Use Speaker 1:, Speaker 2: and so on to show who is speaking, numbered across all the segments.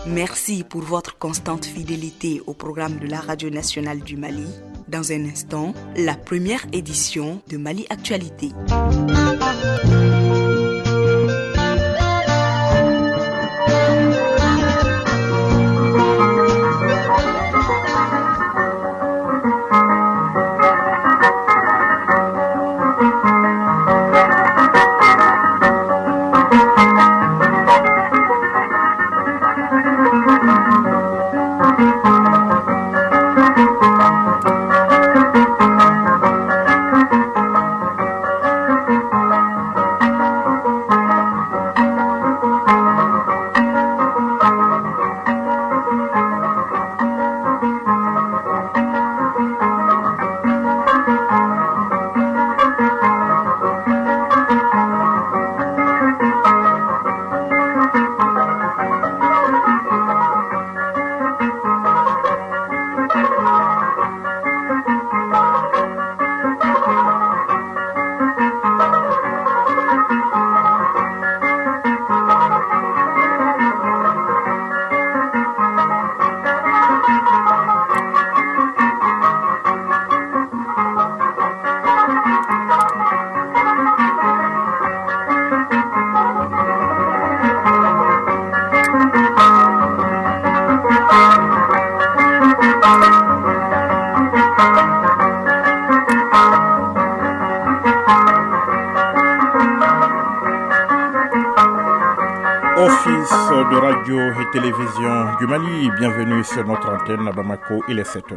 Speaker 1: Merci pour votre constante fidélité au programme de la Radio nationale du Mali. Dans un instant, la première édition de Mali Actualité.
Speaker 2: Office de radio et télévision du Mali, bienvenue sur notre antenne à Bamako, il est 7h.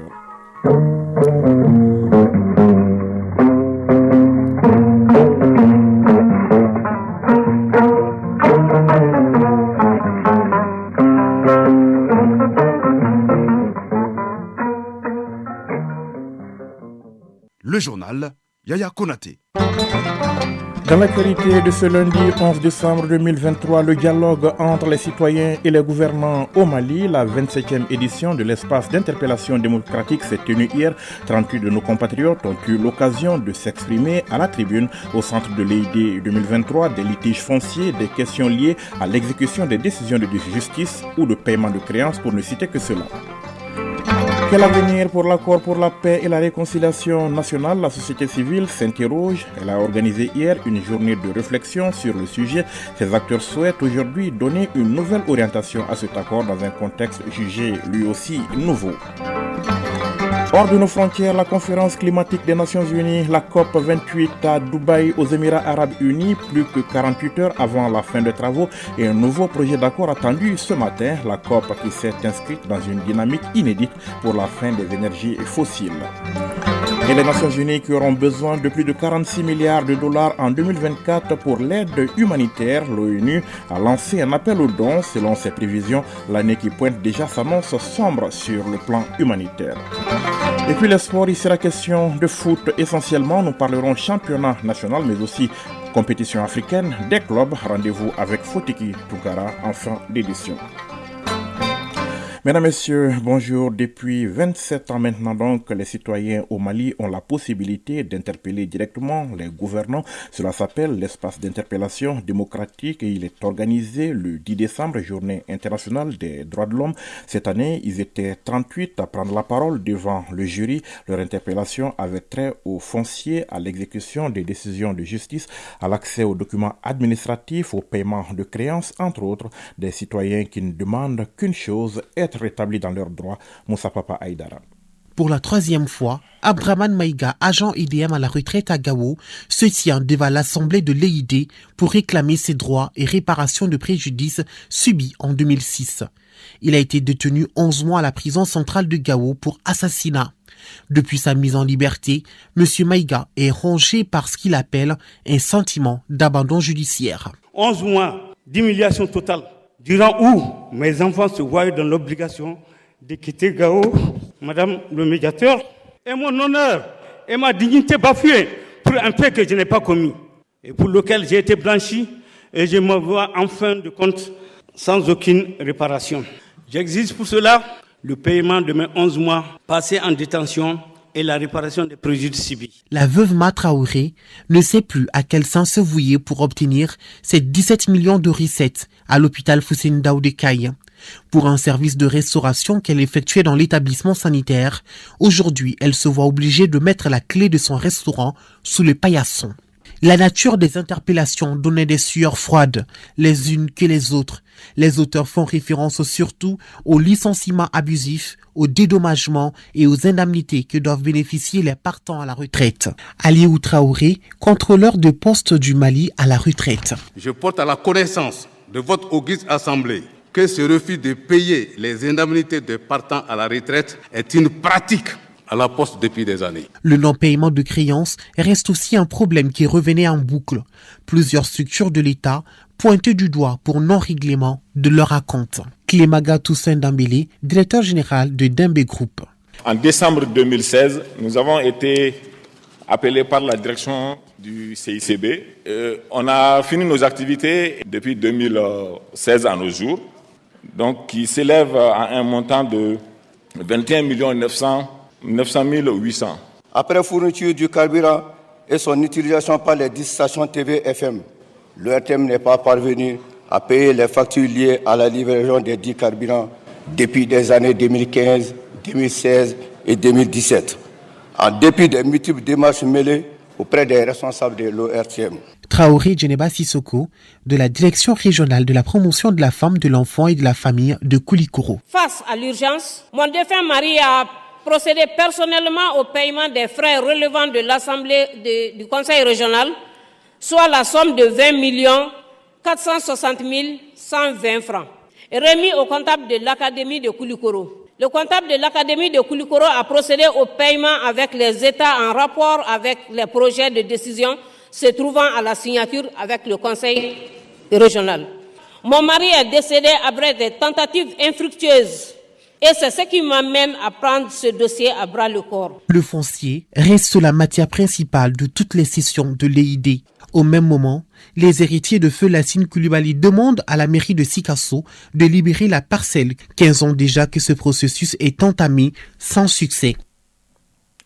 Speaker 3: Le journal Yaya Konaté.
Speaker 2: Dans l'actualité de ce lundi 11 décembre 2023, le dialogue entre les citoyens et les gouvernants au Mali, la 27e édition de l'espace d'interpellation démocratique s'est tenue hier. 38 de nos compatriotes ont eu l'occasion de s'exprimer à la tribune au centre de l'EID 2023 des litiges fonciers, des questions liées à l'exécution des décisions de justice ou de paiement de créances pour ne citer que cela. Quel avenir pour l'accord pour la paix et la réconciliation nationale? La société civile s'interroge. Elle a organisé hier une journée de réflexion sur le sujet. Ces acteurs souhaitent aujourd'hui donner une nouvelle orientation à cet accord dans un contexte jugé lui aussi nouveau. Hors de nos frontières, la conférence climatique des Nations Unies, la COP28 à Dubaï aux Émirats Arabes Unis, plus que 48 heures avant la fin des travaux et un nouveau projet d'accord attendu ce matin. La COP qui s'est inscrite dans une dynamique inédite pour la fin des énergies fossiles. Et les Nations Unies qui auront besoin de plus de 46 milliards de dollars en 2024 pour l'aide humanitaire. L'ONU a lancé un appel aux dons. Selon ses prévisions, l'année qui pointe déjà s'annonce sombre sur le plan humanitaire. Et puis les sports, il sera question de foot essentiellement. Nous parlerons championnat national mais aussi compétition africaine des clubs. Rendez-vous avec Fotiki Toukara en fin d'édition. Mesdames, Messieurs, bonjour. Depuis 27 ans maintenant donc, les citoyens au Mali ont la possibilité d'interpeller directement les gouvernants. Cela s'appelle l'espace d'interpellation démocratique et il est organisé le 10 décembre, journée internationale des droits de l'homme. Cette année, ils étaient 38 à prendre la parole devant le jury. Leur interpellation avait trait au foncier, à l'exécution des décisions de justice, à l'accès aux documents administratifs, au paiement de créances, entre autres, des citoyens qui ne demandent qu'une chose, être rétablis dans leurs droits. Moussa Papa Aïdara.
Speaker 4: Pour la troisième fois, Abdraman Maïga, agent IDM à la retraite à Gao, se tient devant l'Assemblée de l'EID pour réclamer ses droits et réparations de préjudices subis en 2006. Il a été détenu 11 mois à la prison centrale de Gao pour assassinat. Depuis sa mise en liberté, M. Maïga est rongé par ce qu'il appelle un sentiment d'abandon judiciaire.
Speaker 5: 11 mois d'humiliation totale, durant où mes enfants se voient dans l'obligation de quitter Gao. Madame le médiateur, et mon honneur et ma dignité bafouée pour un fait que je n'ai pas commis et pour lequel j'ai été blanchi et je me vois en fin de compte sans aucune réparation. J'exige pour cela le paiement de mes 11 mois passés en détention et la réparation des préjudices subis.
Speaker 4: La veuve Ma Traoré ne sait plus à quel sein se vouer pour obtenir ces 17 millions de recettes à l'hôpital Foussine Daoudé Caille. Pour un service de restauration qu'elle effectuait dans l'établissement sanitaire, aujourd'hui, elle se voit obligée de mettre la clé de son restaurant sous le paillasson. La nature des interpellations donnait des sueurs froides, les unes que les autres. Les auteurs font référence surtout aux licenciements abusifs, aux dédommagements et aux indemnités que doivent bénéficier les partants à la retraite. Aliou Traoré, contrôleur de poste du Mali à la retraite.
Speaker 6: Je porte à la connaissance de votre auguste assemblée que ce refus de payer les indemnités des partants à la retraite est une pratique à la poste depuis des années.
Speaker 4: Le non-paiement de créances reste aussi un problème qui revenait en boucle. Plusieurs structures de l'État pointaient du doigt pour non-règlement de leur acompte. Clémaga Toussaint Dambélé, directeur général de Dembé Group.
Speaker 7: En décembre 2016, nous avons été appelés par la direction du CICB. On a fini nos activités depuis 2016 à nos jours, donc qui s'élève à un montant de 21 900 800.
Speaker 8: Après fourniture du carburant et son utilisation par les 10 stations TV FM, l'ORTM n'est pas parvenu à payer les factures liées à la livraison des 10 carburants depuis les années 2015, 2016 et 2017, en dépit des multiples démarches mêlées auprès des responsables de l'ORTM.
Speaker 4: Traoré Djeneba Sissoko, de la Direction régionale de la promotion de la femme, de l'enfant et de la famille de Koulikoro.
Speaker 9: Face à l'urgence, mon défunt mari a procédé personnellement au paiement des frais relevant de l'Assemblée du Conseil régional, soit la somme de 20 460 120 francs, remis au comptable de l'Académie de Koulikoro. Le comptable de l'Académie de Koulikoro a procédé au paiement avec les États en rapport avec les projets de décision se trouvant à la signature avec le Conseil régional. Mon mari est décédé après des tentatives infructueuses et c'est ce qui m'amène à prendre ce dossier à bras le corps.
Speaker 4: Le foncier reste la matière principale de toutes les sessions de l'EID. Au même moment, les héritiers de feu Lassine Coulibaly demandent à la mairie de Sikasso de libérer la parcelle. 15 ans déjà que ce processus est entamé sans succès.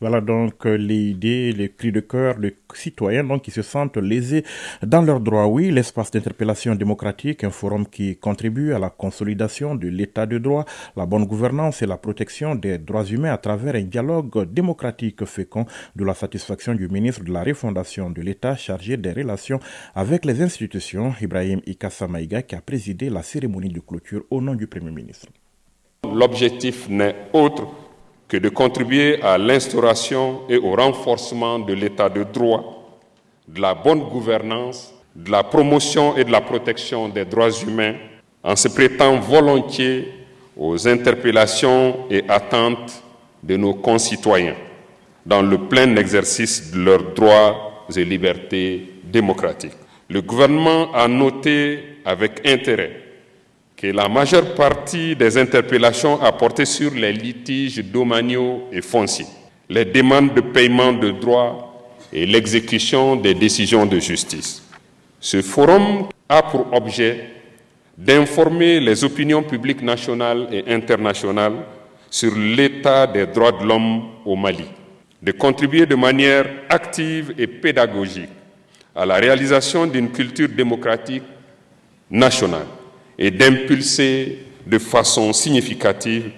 Speaker 2: Voilà donc les idées, les cris de cœur des citoyens donc, qui se sentent lésés dans leurs droits. Oui, l'espace d'interpellation démocratique, un forum qui contribue à la consolidation de l'état de droit, la bonne gouvernance et la protection des droits humains à travers un dialogue démocratique fécond, de la satisfaction du ministre de la Refondation de l'État chargé des relations avec les institutions, Ibrahim Ikassa Maïga, qui a présidé la cérémonie de clôture au nom du Premier ministre.
Speaker 10: L'objectif n'est autre que de contribuer à l'instauration et au renforcement de l'état de droit, de la bonne gouvernance, de la promotion et de la protection des droits humains, en se prêtant volontiers aux interpellations et attentes de nos concitoyens, dans le plein exercice de leurs droits et libertés démocratiques. Le gouvernement a noté avec intérêt que la majeure partie des interpellations a porté sur les litiges domaniaux et fonciers, les demandes de paiement de droits et l'exécution des décisions de justice. Ce forum a pour objet d'informer les opinions publiques nationales et internationales sur l'état des droits de l'homme au Mali, de contribuer de manière active et pédagogique à la réalisation d'une culture démocratique nationale et d'impulser de façon significative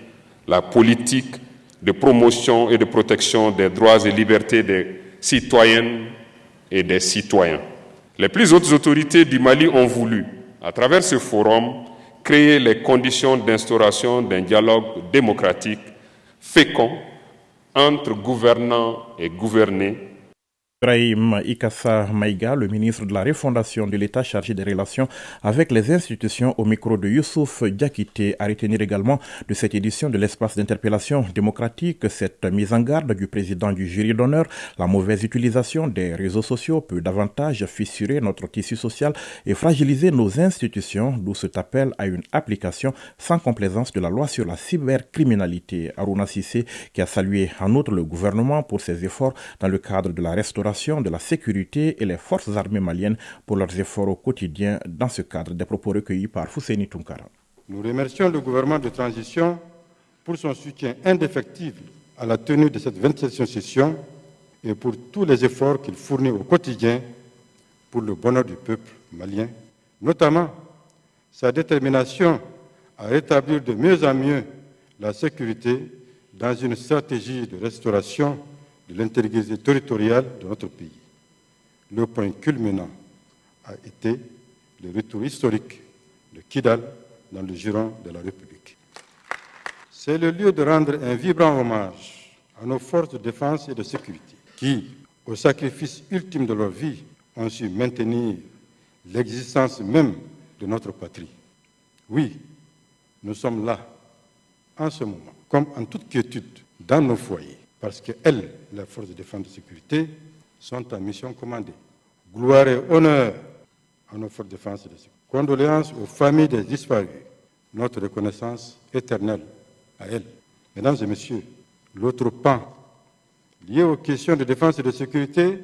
Speaker 10: la politique de promotion et de protection des droits et libertés des citoyennes et des citoyens. Les plus hautes autorités du Mali ont voulu, à travers ce forum, créer les conditions d'instauration d'un dialogue démocratique fécond entre gouvernants et gouvernés.
Speaker 2: Ibrahim Ikassa Maïga, le ministre de la Refondation de l'État chargé des relations avec les institutions, au micro de Youssouf Diakité, à retenir également de cette édition de l'espace d'interpellation démocratique cette mise en garde du président du jury d'honneur. La mauvaise utilisation des réseaux sociaux peut davantage fissurer notre tissu social et fragiliser nos institutions, d'où cet appel à une application sans complaisance de la loi sur la cybercriminalité. Harouna Cissé, qui a salué en outre le gouvernement pour ses efforts dans le cadre de la restauration de la sécurité et les forces armées maliennes pour leurs efforts au quotidien dans ce cadre. Des propos recueillis par Fousseini Tunkara.
Speaker 11: Nous remercions le gouvernement de transition pour son soutien indéfectible à à la tenue de cette 27e session et pour tous les efforts qu'il fournit au quotidien pour le bonheur du peuple malien, notamment sa détermination à rétablir de mieux en mieux la sécurité dans une stratégie de restauration de l'intégrité territoriale de notre pays. Le point culminant a été le retour historique de Kidal dans le giron de la République. C'est le lieu de rendre un vibrant hommage à nos forces de défense et de sécurité qui, au sacrifice ultime de leur vie, ont su maintenir l'existence même de notre patrie. Oui, nous sommes là, en ce moment, comme en toute quiétude, dans nos foyers, parce qu'elles, les forces de défense et de sécurité, sont en mission commandée. Gloire et honneur à nos forces de défense et de sécurité. Condoléances aux familles des disparus. Notre reconnaissance éternelle à elles. Mesdames et messieurs, l'autre pan lié aux questions de défense et de sécurité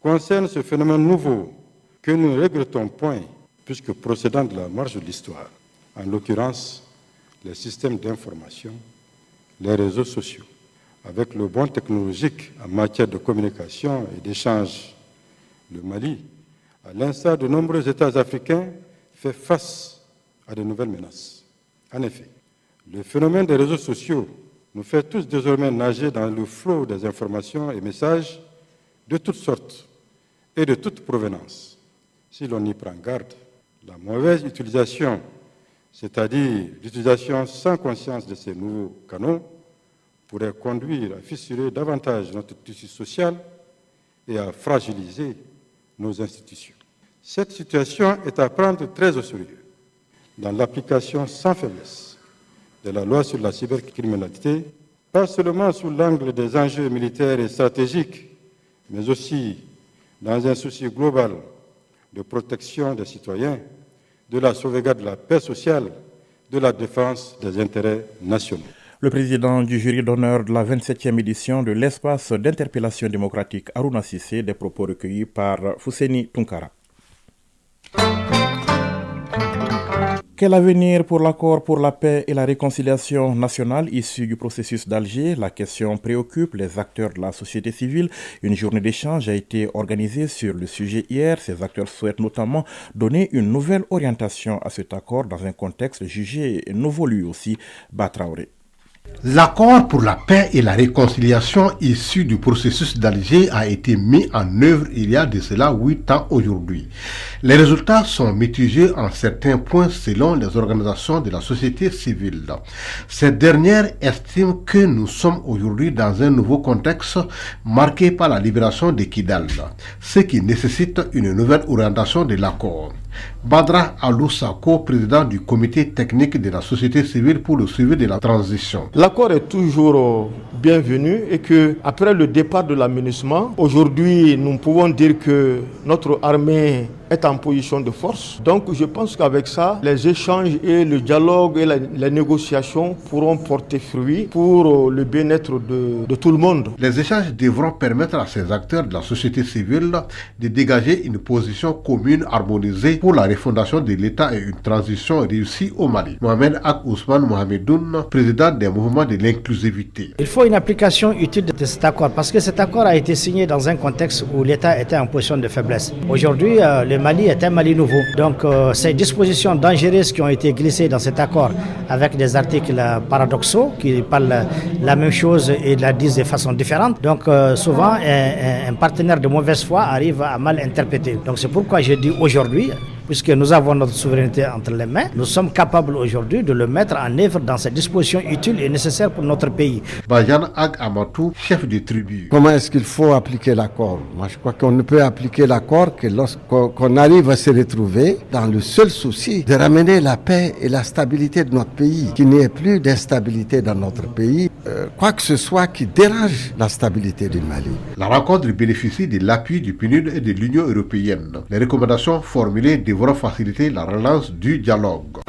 Speaker 11: concerne ce phénomène nouveau que nous ne regrettons point, puisque procédant de la marche de l'histoire, en l'occurrence les systèmes d'information, les réseaux sociaux, avec le bond technologique en matière de communication et d'échange, le Mali, à l'instar de nombreux États africains, fait face à de nouvelles menaces. En effet, le phénomène des réseaux sociaux nous fait tous désormais nager dans le flot des informations et messages de toutes sortes et de toute provenance. Si l'on y prend garde, la mauvaise utilisation, c'est-à-dire l'utilisation sans conscience de ces nouveaux canaux, pourrait conduire à fissurer davantage notre tissu social et à fragiliser nos institutions. Cette situation est à prendre très au sérieux. Dans l'application sans faiblesse de la loi sur la cybercriminalité, pas seulement sous l'angle des enjeux militaires et stratégiques, mais aussi dans un souci global de protection des citoyens, de la sauvegarde de la paix sociale, de la défense des intérêts nationaux.
Speaker 2: Le président du jury d'honneur de la 27e édition de l'espace d'interpellation démocratique Harouna Cissé, des propos recueillis par Fousseni Tunkara. Quel avenir pour l'accord pour la paix et la réconciliation nationale issu du processus d'Alger? La question préoccupe les acteurs de la société civile. Une journée d'échange a été organisée sur le sujet hier. Ces acteurs souhaitent notamment donner une nouvelle orientation à cet accord dans un contexte jugé nouveau lui aussi. Batraoré.
Speaker 12: L'accord pour la paix et la réconciliation issu du processus d'Alger a été mis en œuvre il y a de cela 8 ans aujourd'hui. Les résultats sont mitigés en certains points selon les organisations de la société civile. Cette dernière estime que nous sommes aujourd'hui dans un nouveau contexte marqué par la libération de Kidal, ce qui nécessite une nouvelle orientation de l'accord. Badra Alou-Sako, président du comité technique de la société civile pour le suivi de la transition.
Speaker 13: L'accord est toujours bienvenu et que après le départ de l'aménagement, aujourd'hui nous pouvons dire que notre armée est en position de force. Donc je pense qu'avec ça, les échanges et le dialogue et les négociations pourront porter fruit pour le bien-être de tout le monde.
Speaker 12: Les échanges devront permettre à ces acteurs de la société civile de dégager une position commune harmonisée pour la refondation de l'État et une transition réussie au Mali. Mohamed Ak Ousmane Mohamedoun, président des mouvements de l'inclusivité.
Speaker 14: Il faut une application utile de cet accord parce que cet accord a été signé dans un contexte où l'État était en position de faiblesse. Aujourd'hui, le Mali est un Mali nouveau. Donc ces dispositions dangereuses qui ont été glissées dans cet accord avec des articles paradoxaux qui parlent la même chose et la disent de façon différente. Donc souvent un partenaire de mauvaise foi arrive à mal interpréter. Donc c'est pourquoi je dis aujourd'hui, puisque nous avons notre souveraineté entre les mains, nous sommes capables aujourd'hui de le mettre en œuvre dans ces dispositions utiles et nécessaires pour notre pays.
Speaker 12: Bajan Ag Amatou, chef de tribu.
Speaker 15: Comment est-ce qu'il faut appliquer l'accord? Moi, je crois qu'on ne peut appliquer l'accord que lorsqu'on arrive à se retrouver dans le seul souci de ramener la paix et la stabilité de notre pays, qu'il n'y ait plus d'instabilité dans notre pays, quoi que ce soit qui dérange la stabilité du Mali.
Speaker 12: La rencontre bénéficie de l'appui du PNUD et de l'Union européenne. Les recommandations formulées devront faciliter la relance du dialogue.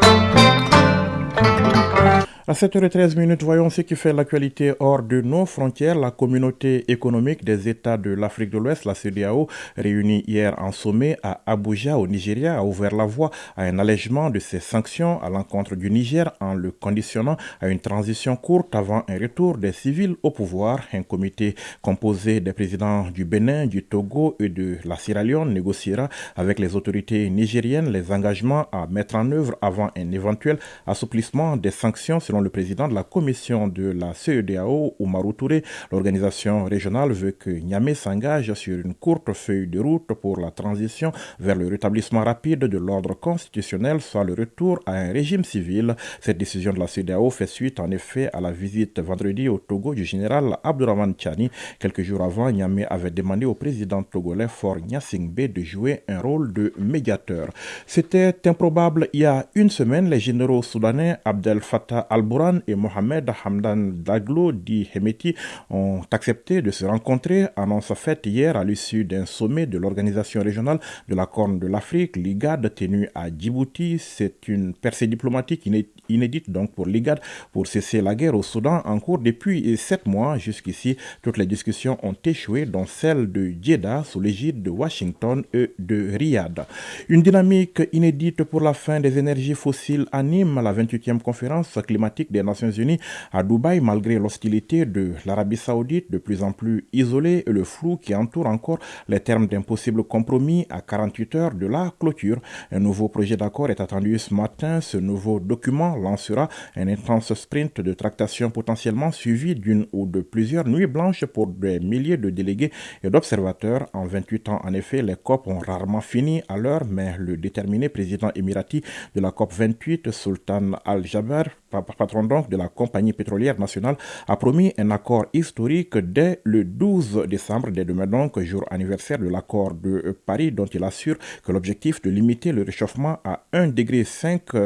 Speaker 2: À 7h13, voyons ce qui fait l'actualité hors de nos frontières. La communauté économique des États de l'Afrique de l'Ouest, la CEDEAO, réunie hier en sommet à Abuja, au Nigeria, a ouvert la voie à un allègement de ses sanctions à l'encontre du Niger en le conditionnant à une transition courte avant un retour des civils au pouvoir. Un comité composé des présidents du Bénin, du Togo et de la Sierra Leone négociera avec les autorités nigériennes les engagements à mettre en œuvre avant un éventuel assouplissement des sanctions, selon le président de la commission de la CEDEAO, Oumarou Touré. L'organisation régionale veut que Niamey s'engage sur une courte feuille de route pour la transition vers le rétablissement rapide de l'ordre constitutionnel, soit le retour à un régime civil. Cette décision de la CEDEAO fait suite en effet à la visite vendredi au Togo du général Abdourahmane Tchani. Quelques jours avant, Niamey avait demandé au président togolais Faure Gnassingbé de jouer un rôle de médiateur. C'était improbable. Il y a une semaine, les généraux soudanais Abdel Fattah al-Burhan et Mohamed Hamdan Daglo dit Hemeti ont accepté de se rencontrer, annonce faite hier à l'issue d'un sommet de l'organisation régionale de la Corne de l'Afrique, l'IGAD, tenu à Djibouti. C'est une percée diplomatique inédite donc pour l'IGAD pour cesser la guerre au Soudan en cours depuis 7 mois. Jusqu'ici, toutes les discussions ont échoué, dont celle de Jeddah sous l'égide de Washington et de Riyad. Une dynamique inédite pour la fin des énergies fossiles anime la 28e conférence climatique des Nations Unies à Dubaï, malgré l'hostilité de l'Arabie Saoudite, de plus en plus isolée, et le flou qui entoure encore les termes d'un possible compromis à 48 heures de la clôture. Un nouveau projet d'accord est attendu ce matin. Ce nouveau document lancera un intense sprint de tractation potentiellement suivi d'une ou de plusieurs nuits blanches pour des milliers de délégués et d'observateurs. En 28 ans, en effet, les COP ont rarement fini à l'heure, mais le déterminé président émirati de la COP 28, Sultan Al-Jaber, patron donc de la compagnie pétrolière nationale, a promis un accord historique dès le 12 décembre, dès demain donc, jour anniversaire de l'accord de Paris, dont il assure que l'objectif de limiter le réchauffement à 1,5 degré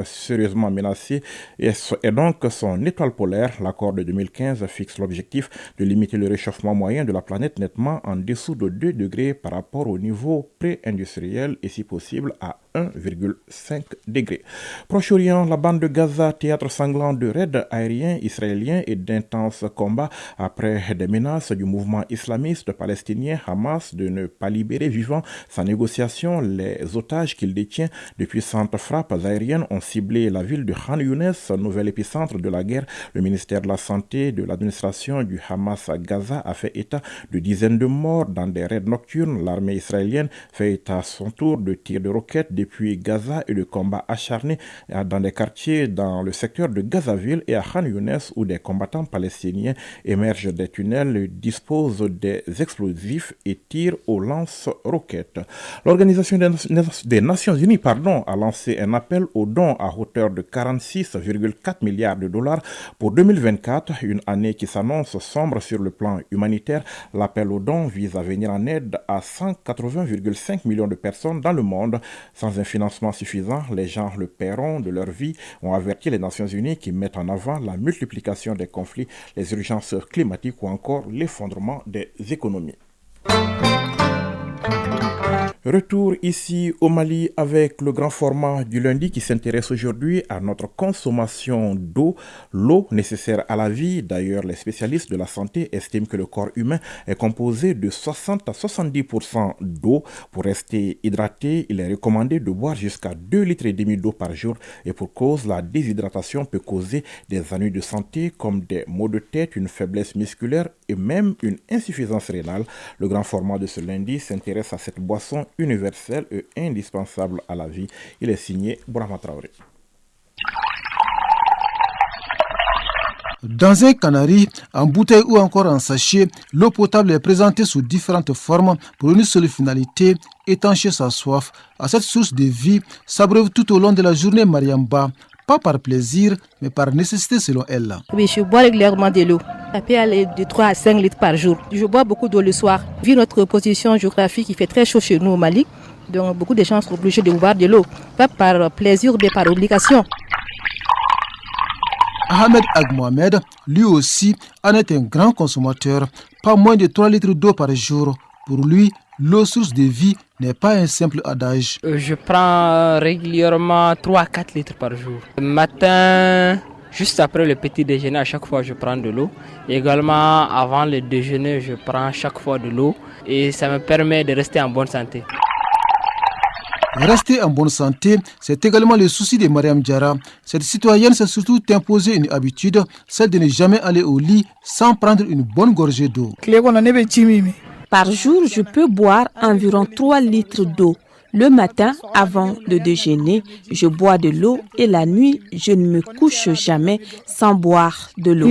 Speaker 2: sérieusement menacé est donc son étoile polaire. L'accord de 2015 fixe l'objectif de limiter le réchauffement moyen de la planète nettement en dessous de 2 degrés par rapport au niveau pré-industriel et si possible à 1,5 degrés. Proche-Orient, la bande de Gaza, théâtre sanglant de raids aériens israéliens et d'intenses combats après des menaces du mouvement islamiste palestinien Hamas de ne pas libérer vivants sans négociation les otages qu'il détient. De puissantes frappes aériennes ont ciblé la ville de Khan Younes, nouvel épicentre de la guerre. Le ministère de la Santé de l'administration du Hamas à Gaza a fait état de dizaines de morts dans des raids nocturnes. L'armée israélienne fait état à son tour de tirs de roquettes depuis Gaza et de combats acharnés dans des quartiers dans le secteur de Gazaville et à Khan Younes où des combattants palestiniens émergent des tunnels, disposent des explosifs et tirent aux lance-roquettes. L'Organisation des Nations Unies a lancé un appel aux dons à hauteur de 46,4 milliards de dollars pour 2024, une année qui s'annonce sombre sur le plan humanitaire. L'appel aux dons vise à venir en aide à 180,5 millions de personnes dans le monde. Sans un financement suffisant, les gens le paieront de leur vie, ont averti les Nations Unies qui mettent en avant la multiplication des conflits, les urgences climatiques ou encore l'effondrement des économies. Retour ici au Mali avec le grand format du lundi qui s'intéresse aujourd'hui à notre consommation d'eau, l'eau nécessaire à la vie. D'ailleurs, les spécialistes de la santé estiment que le corps humain est composé de 60 à 70% d'eau. Pour rester hydraté, il est recommandé de boire jusqu'à 2,5 litres d'eau par jour et pour cause, la déshydratation peut causer des ennuis de santé comme des maux de tête, une faiblesse musculaire et même une insuffisance rénale. Le grand format de ce lundi s'intéresse à cette boisson universelle et indispensable à la vie. Il est signé Bourama Traoré.
Speaker 16: Dans un canari, en bouteille ou encore en sachet, l'eau potable est présentée sous différentes formes pour une seule finalité, étancher sa soif. À cette source de vie s'abreuve tout au long de la journée Mariamba, pas par plaisir, mais par nécessité selon elle.
Speaker 17: Oui, je bois régulièrement de l'eau. Ça peut aller de 3 à 5 litres par jour. Je bois beaucoup d'eau le soir. Vu notre position géographique, il fait très chaud chez nous au Mali. Donc beaucoup de gens sont obligés de boire de l'eau, pas par plaisir, mais par obligation.
Speaker 16: Ahmed Agmohamed, lui aussi, en est un grand consommateur, pas moins de 3 litres d'eau par jour. Pour lui, l'eau source de vie n'est pas un simple adage.
Speaker 18: Je prends régulièrement 3 à 4 litres par jour. Le matin, Juste après le petit déjeuner, à chaque fois, je prends de l'eau. Également, avant le déjeuner, je prends chaque fois de l'eau et ça me permet de rester en bonne santé.
Speaker 16: Rester en bonne santé, c'est également le souci de Mariam Diarra. Cette citoyenne s'est surtout imposée une habitude, celle de ne jamais aller au lit sans prendre une bonne gorgée d'eau.
Speaker 19: Par jour, je peux boire environ 3 litres d'eau. Le matin, avant le déjeuner, je bois de l'eau et la nuit, je ne me couche jamais sans boire de l'eau.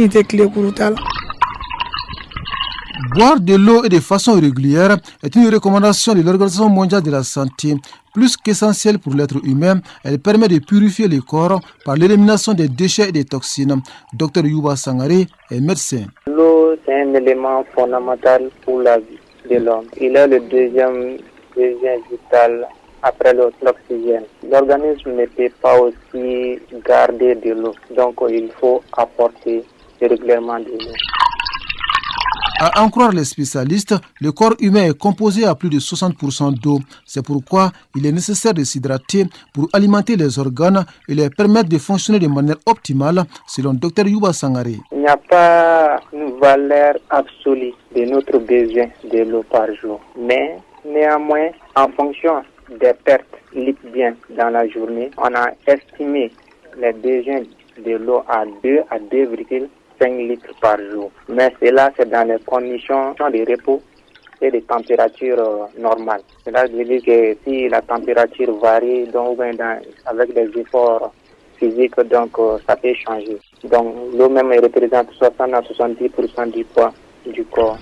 Speaker 16: Boire de l'eau et de façon régulière est une recommandation de l'Organisation mondiale de la santé. Plus qu'essentielle pour l'être humain, elle permet de purifier le corps par l'élimination des déchets et des toxines. Dr Yuba Sangare est médecin.
Speaker 20: L'eau, c'est un élément fondamental pour la vie de l'homme. Il est le deuxième besoin vital après l'oxygène. L'organisme ne peut pas aussi garder de l'eau, donc il faut apporter régulièrement de l'eau.
Speaker 16: À en croire les spécialistes, le corps humain est composé à plus de 60% d'eau. C'est pourquoi il est nécessaire de s'hydrater pour alimenter les organes et les permettre de fonctionner de manière optimale, selon Dr Yuba Sangare.
Speaker 20: Il n'y a pas une valeur absolue de notre besoin de l'eau par jour. Mais néanmoins, en fonction des pertes lipidiennes dans la journée, on a estimé les besoins de l'eau à 2 à 2,5 litres par jour. Mais cela, c'est dans les conditions de repos et de température normale. Cela veut dire que si la température varie, donc avec des efforts physiques, donc ça peut changer. Donc l'eau même représente 60 à 70% du poids du corps.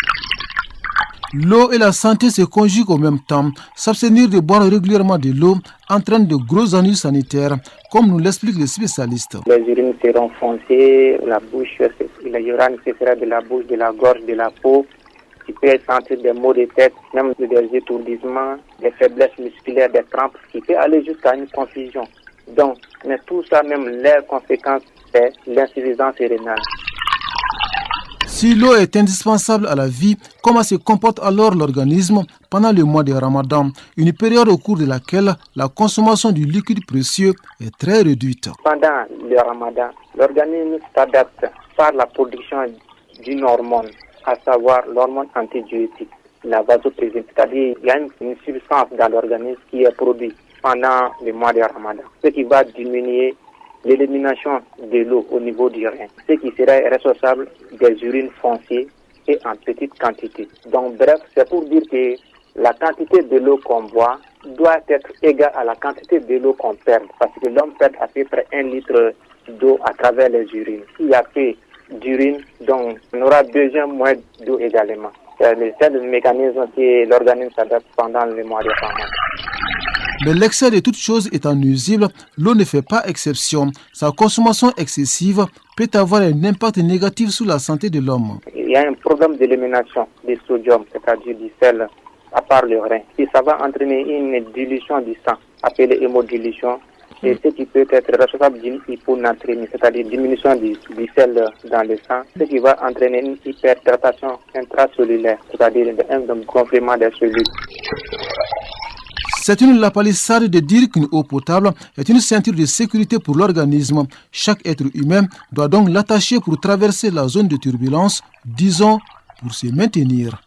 Speaker 16: L'eau et la santé se conjuguent au même temps. S'abstenir de boire régulièrement de l'eau entraîne de gros ennuis sanitaires, comme nous l'expliquent les spécialistes.
Speaker 20: Les urines seront foncées, la bouche, les urines sera de la bouche, de la gorge, de la peau. Tu peux sentir des maux de tête, même des étourdissements, des faiblesses musculaires, des crampes, qui peut aller jusqu'à une confusion. Donc, mais tout ça, même les conséquences, c'est l'insuffisance rénale.
Speaker 16: Si l'eau est indispensable à la vie, comment se comporte alors l'organisme pendant le mois de Ramadan, une période au cours de laquelle la consommation du liquide précieux est très réduite?
Speaker 20: Pendant le Ramadan, l'organisme s'adapte par la production d'une hormone, à savoir l'hormone antidiurétique, la vasoprésine. C'est-à-dire qu'il y a une substance dans l'organisme qui est produite pendant le mois de Ramadan, ce qui va diminuer l'élimination de l'eau au niveau du rein, ce qui serait responsable des urines foncées et en petite quantité. Donc bref, c'est pour dire que la quantité de l'eau qu'on boit doit être égale à la quantité de l'eau qu'on perd, parce que l'homme perd à peu près 1 litre d'eau à travers les urines. S'il y a peu d'urine, donc on aura besoin moins d'eau également. C'est le mécanisme que l'organisme s'adapte pendant le mois de Ramadan.
Speaker 16: Mais l'excès de toutes choses étant nuisible, l'eau ne fait pas exception. Sa consommation excessive peut avoir un impact négatif sur la santé de l'homme.
Speaker 20: Il y a un problème d'élimination du sodium, c'est-à-dire du sel, à part le rein. Et ça va entraîner une dilution du sang, appelée hémodilution, et ce qui peut être responsable d'une hyponatrémie, c'est-à-dire diminution du sel dans le sang, ce qui va entraîner une hypertension intracellulaire, c'est-à-dire un gonflement des cellules.
Speaker 16: C'est une lapalissade de dire qu'une eau potable est une ceinture de sécurité pour l'organisme. Chaque être humain doit donc l'attacher pour traverser la zone de turbulence, disons pour se maintenir.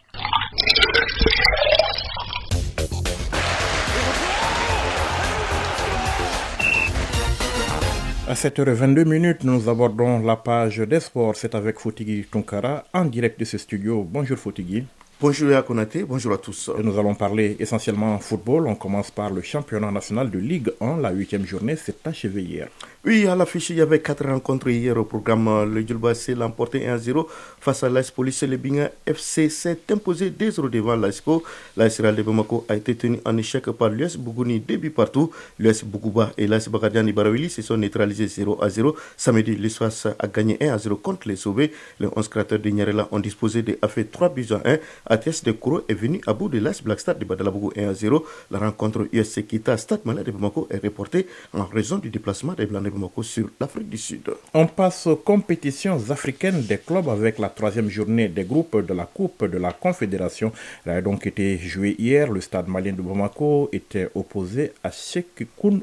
Speaker 2: À 7h22, nous abordons la page des sports. C'est avec Fotigui Tunkara en direct de ce studio. Bonjour Fotigui.
Speaker 21: Bonjour Yaya Konaté, bonjour à tous.
Speaker 2: Nous allons parler essentiellement football. On commence par le championnat national de Ligue 1. La 8e journée s'est achevée hier.
Speaker 21: Oui, à l'affiche, il y avait 4 rencontres hier au programme. Le Djulba s'est l'emporté 1-0 face à l'AS Police. Le Binga FC s'est imposé 2-0 devant l'ASCO. L'AS Real de Bamako a été tenu en échec par l'US Bougouni, 2 buts partout. L'US Bougouba et l'AS Bagadian Ibarawili se sont neutralisés 0-0. Samedi, l'USFAS a gagné 1-0 contre les Sauvés. Les 11 créateurs de Nyarela ont disposé de fait 3-1. ATS de Kouro est venu à bout de l'AS Blackstar de Badalabougou 1-0. La rencontre USC Kita Stade Malade de Bamako est reportée en raison du déplacement des Blancs de Bamako sur l'Afrique du Sud.
Speaker 2: On passe aux compétitions africaines des clubs avec la 3e journée des groupes de la Coupe de la Confédération. Elle a donc été jouée hier. Le Stade malien de Bamako était opposé à Sekikoun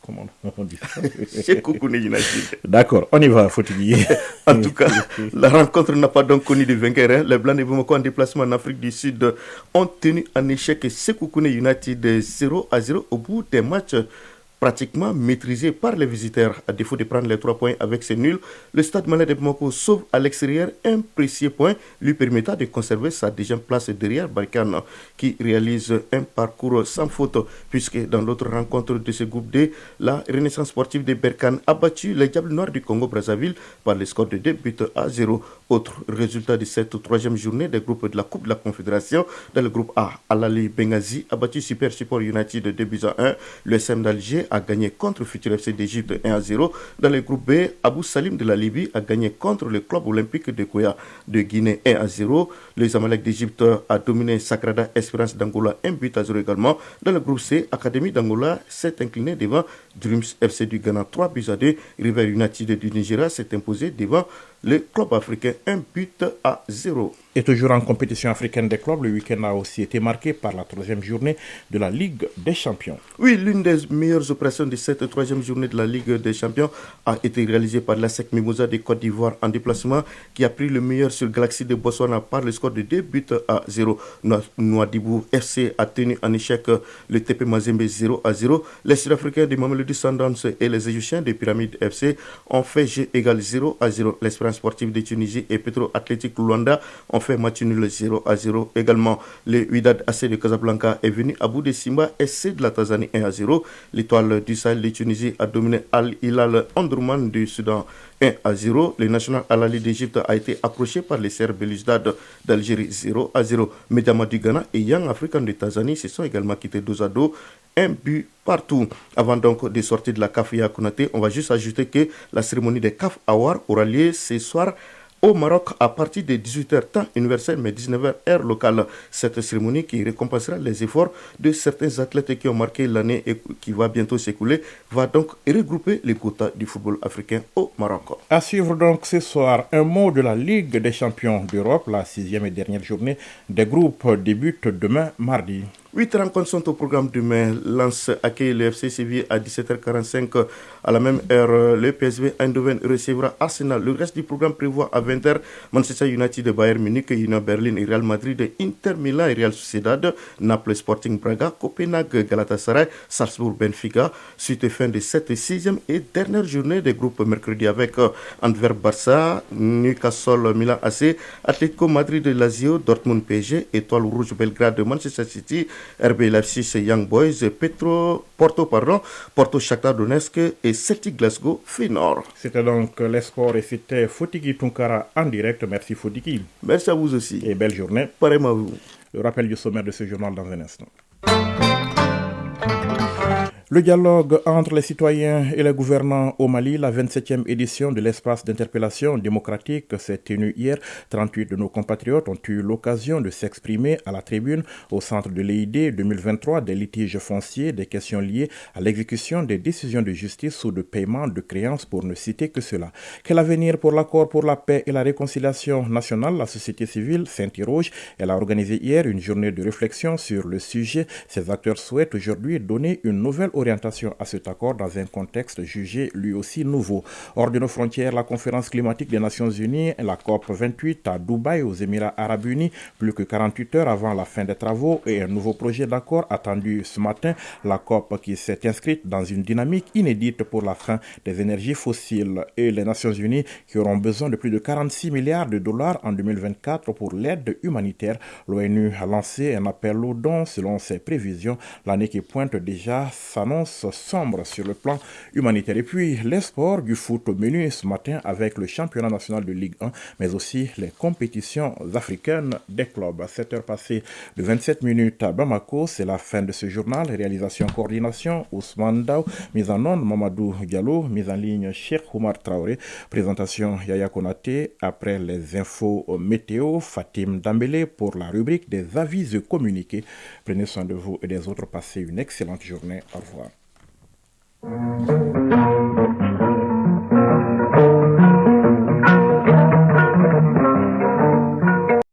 Speaker 2: comment on dit ça?
Speaker 21: Sekoukoune United.
Speaker 2: D'accord, on y va, Fotigui.
Speaker 21: En tout cas, la rencontre n'a pas donc connu de vainqueur. Hein. Les Blancs de Bamako en déplacement en Afrique du Sud ont tenu en échec Sekoukoune United 0-0 au bout des matchs pratiquement maîtrisé par les visiteurs. À défaut de prendre les 3 points avec ses nuls, le Stade Malien de Bamako sauve à l'extérieur un précieux point lui permettant de conserver sa deuxième place derrière Barkhane qui réalise un parcours sans faute puisque dans l'autre rencontre de ce groupe D, la Renaissance sportive de Berkane a battu les Diables Noirs du Congo-Brazzaville par le score de 2-0. Autre résultat de cette troisième journée des groupes de la Coupe de la Confédération, dans le groupe A, Al-Ali Benghazi a battu Super Sport United 2-1. Le SM d'Alger a gagné contre Futur FC d'Égypte 1-0. Dans le groupe B, Abou Salim de la Libye a gagné contre le club olympique de Kouya de Guinée 1-0. Le Zamalek d'Égypte a dominé Sagrada Espérance d'Angola 1-0 également. Dans le groupe C, Académie d'Angola s'est incliné devant Dreams FC du Ghana 3-2. River United du Nigeria s'est imposé devant le club africain 1-0.
Speaker 2: Et toujours en compétition africaine des clubs, le week-end a aussi été marqué par la troisième journée de la Ligue des Champions.
Speaker 21: Oui, l'une des meilleures opérations de cette troisième journée de la Ligue des Champions a été réalisée par l'ASEC Mimosa de Côte d'Ivoire en déplacement qui a pris le meilleur sur Galaxy de Botswana par le score de 2-0. Nouadhibou FC a tenu en échec le TP Mazembe 0-0. Les Sud-Africains de Mamelodi Sundowns et les Égyptiens de Pyramide FC ont fait jeu égal 0-0. L'Espérance sportive de Tunisie et Petro Athletic Luanda ont fait match nul 0-0. Également, le Wydad AC de Casablanca est venu à bout de Simba SC de la Tanzanie 1-0. L'Étoile du Sahel de Tunisie a dominé Al-Hilal Omdurman du Soudan 1-0. Le National Al-Ali d'Égypte a été accroché par les Serbes Belouizdad d'Algérie 0-0. Medama du Ghana et Young African de Tanzanie se sont également quittés 2-2. Un but partout. Avant donc de sortir de la CAF Yaya Konaté, on va juste ajouter que la cérémonie des CAF Awards aura lieu ce soir au Maroc à partir de 18h temps universel mais 19h heure locale. Cette cérémonie qui récompensera les efforts de certains athlètes qui ont marqué l'année et qui va bientôt s'écouler va donc regrouper les quotas du football africain au Maroc.
Speaker 2: À suivre donc ce soir un mot de la Ligue des champions d'Europe. La 6e et dernière journée des groupes débute demain mardi.
Speaker 21: 8 rencontres sont au programme demain. Lens accueille le FC Séville à 17h45. À la même heure, le PSV Eindhoven recevra Arsenal. Le reste du programme prévoit à 20h Manchester United, Bayern Munich, Union Berlin et Real Madrid, Inter Milan et Real Sociedad, Naples Sporting Braga, Copenhague, Galatasaray, Salzbourg, Benfica. Suite et fin de cette 6e et dernière journée des groupes mercredi avec Antwerp, Barça, Newcastle, Milan AC, Atlético Madrid, Lazio, Dortmund, PSG, Étoile Rouge, Belgrade, Manchester City, RB Leipzig, Young Boys, Porto Shakhtar Donetsk et Celtic Glasgow Feyenoord.
Speaker 2: C'était donc les sports et c'était Fotigui Tunkara en direct. Merci Fotigui.
Speaker 21: Merci à vous aussi.
Speaker 2: Et belle journée.
Speaker 21: Pareillement à vous.
Speaker 2: Le rappel du sommaire de ce journal dans un instant. Le dialogue entre les citoyens et les gouvernants au Mali, la 27e édition de l'espace d'interpellation démocratique s'est tenue hier. 38 de nos compatriotes ont eu l'occasion de s'exprimer à la tribune au centre de l'EID 2023 des litiges fonciers, des questions liées à l'exécution des décisions de justice ou de paiement de créances pour ne citer que cela. Quel avenir pour l'accord pour la paix et la réconciliation nationale? La société civile s'interroge. Elle a organisé hier une journée de réflexion sur le sujet. Ces acteurs souhaitent aujourd'hui donner une nouvelle orientation à cet accord dans un contexte jugé lui aussi nouveau. Hors de nos frontières, la conférence climatique des Nations Unies, la COP28 à Dubaï aux Émirats Arabes Unis, plus que 48 heures avant la fin des travaux et un nouveau projet d'accord attendu ce matin. La COP qui s'est inscrite dans une dynamique inédite pour la fin des énergies fossiles et les Nations Unies qui auront besoin de plus de 46 milliards de dollars en 2024 pour l'aide humanitaire. L'ONU a lancé un appel aux dons selon ses prévisions. L'année qui pointe déjà s'annonce sombre sur le plan humanitaire. Et puis, les sports du foot au menu ce matin avec le championnat national de Ligue 1, mais aussi les compétitions africaines des clubs. À 7h passées de 27 minutes à Bamako, c'est la fin de ce journal. Réalisation, coordination, Ousmane Daou, mise en onde, Mamadou Diallo, mise en ligne, Cheikh Oumar Traoré, présentation Yaya Konaté. Après les infos météo, Fatim Dambélé pour la rubrique des avis et communiqués. Prenez soin de vous et des autres. Passez une excellente journée. Au revoir.